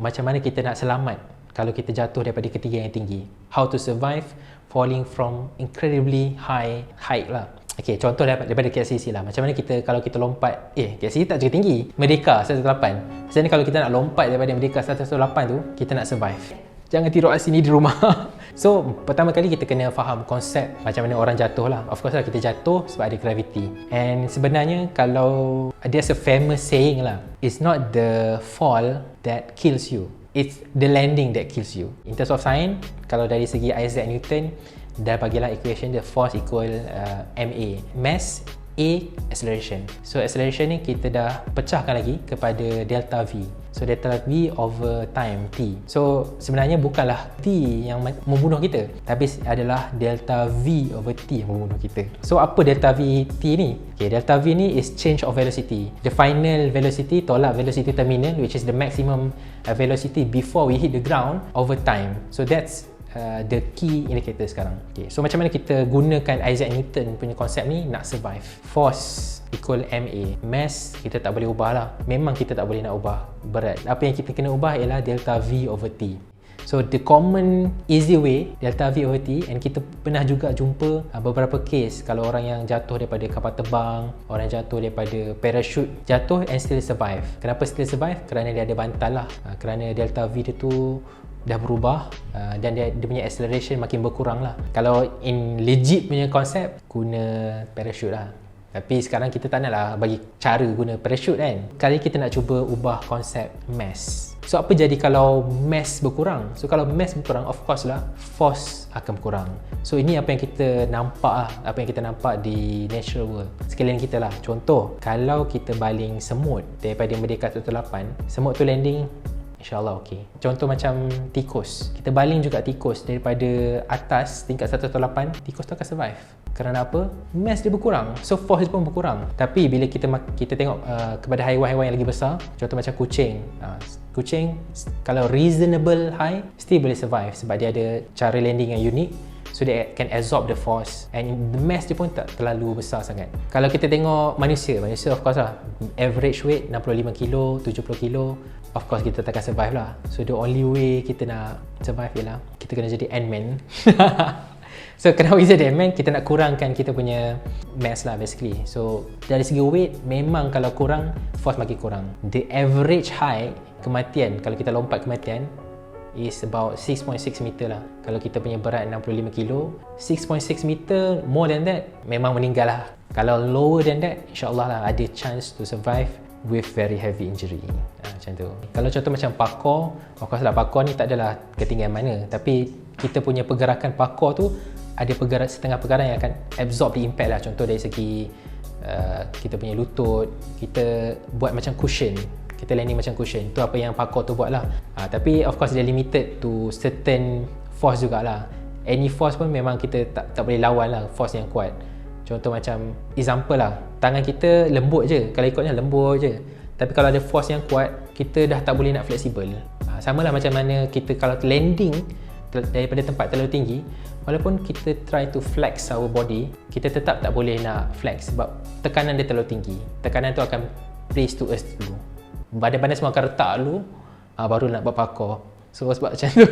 Macam mana kita nak selamat kalau kita jatuh daripada ketinggian yang tinggi. How to survive falling from incredibly high height lah. Okay, contoh daripada KLCC lah. Macam mana kita kalau kita lompat, KLCC tak cukup tinggi. Merdeka 118. Macam mana kalau kita nak lompat daripada Merdeka 118 tu, kita nak survive. Jangan tidur kat sini di rumah. So, pertama kali kita kena faham konsep macam mana orang jatuh lah. Of course lah, kita jatuh sebab ada gravity. And sebenarnya kalau there's a famous saying lah, it's not the fall that kills you, it's the landing that kills you. In terms of science, kalau dari segi Isaac Newton, dah bagilah equation the force equal ma, mass A acceleration. So acceleration ni kita dah pecahkan lagi kepada delta V. So delta V over time T. So sebenarnya bukanlah T yang membunuh kita, tapi adalah delta V over T yang membunuh kita. So apa delta V T ni? Okay, delta V ni is change of velocity. The final velocity tolak velocity terminal, which is the maximum velocity before we hit the ground over time. So that's the key indicator sekarang. Okay, so macam mana kita gunakan Isaac Newton punya konsep ni nak survive? Force equal ma, mass kita tak boleh ubah lah. Memang kita tak boleh nak ubah berat. Apa yang kita kena ubah ialah delta V over T. So the common easy way, delta V over T, and kita pernah juga jumpa beberapa case kalau orang yang jatuh daripada kapal terbang, orang yang jatuh daripada parachute, jatuh and still survive. Kenapa still survive? Kerana dia ada bantal lah. Kerana delta V dia tu dah berubah dan dia punya acceleration makin berkurang lah. Kalau in legit punya konsep, guna parachute lah. Tapi sekarang kita tak nak lah bagi cara guna parachute kan. Kali kita nak cuba ubah konsep mass. So apa jadi kalau mass berkurang? So kalau mass berkurang, of course lah force akan berkurang. So ini apa yang kita nampak lah, apa yang kita nampak di natural world sekalian kita lah. Contoh, kalau kita baling semut daripada Merdeka 118, semut tu landing InsyaAllah okey. Contoh macam tikus. Kita baling juga tikus daripada atas tingkat 118, tikus tu akan survive. Kerana apa? Mass dia berkurang. So force dia pun berkurang. Tapi bila kita tengok kepada haiwan-haiwan yang lagi besar, contoh macam kucing. Kucing kalau reasonable high still boleh survive sebab dia ada cara landing yang unik. So dia can absorb the force and the mass dia pun tak terlalu besar sangat. Kalau kita tengok manusia of course lah, average weight 65 kilo, 70 kilo, of course kita takkan survive lah. So the only way kita nak survive ialah kita kena jadi Ant-Man. So kenapa kita jadi Ant-Man? Kita nak kurangkan kita punya mass lah basically. So dari segi weight, memang kalau kurang, force makin kurang. The average height kematian, kalau kita lompat kematian, is about 6.6 meter lah. Kalau kita punya berat 65 kilo, 6.6 meter, more than that, memang meninggal lah. Kalau lower than that, insyaAllah lah ada chance to survive with very heavy injury. Macam tu. Kalau contoh macam parkour, of course lah parkour ni tak adalah ketinggian mana, tapi kita punya pergerakan parkour tu ada setengah pergerakan yang akan absorb the impact lah. Contoh dari segi kita punya lutut, kita buat macam cushion, kita landing macam cushion. Itu apa yang parkour tu buat lah. Tapi of course dia limited to certain force jugalah. Any force pun memang kita tak boleh lawan lah force yang kuat. Contoh macam example lah, tangan kita lembut je, kalau ikutnya lembut je. Tapi kalau ada force yang kuat, kita dah tak boleh nak fleksibel. Sama lah macam mana kita kalau landing daripada tempat terlalu tinggi, walaupun kita try to flex our body, kita tetap tak boleh nak flex sebab tekanan dia terlalu tinggi. Tekanan tu akan place to earth dulu. Badan-badan semua akan retak dulu, baru nak buat parkour. So sebab macam tu.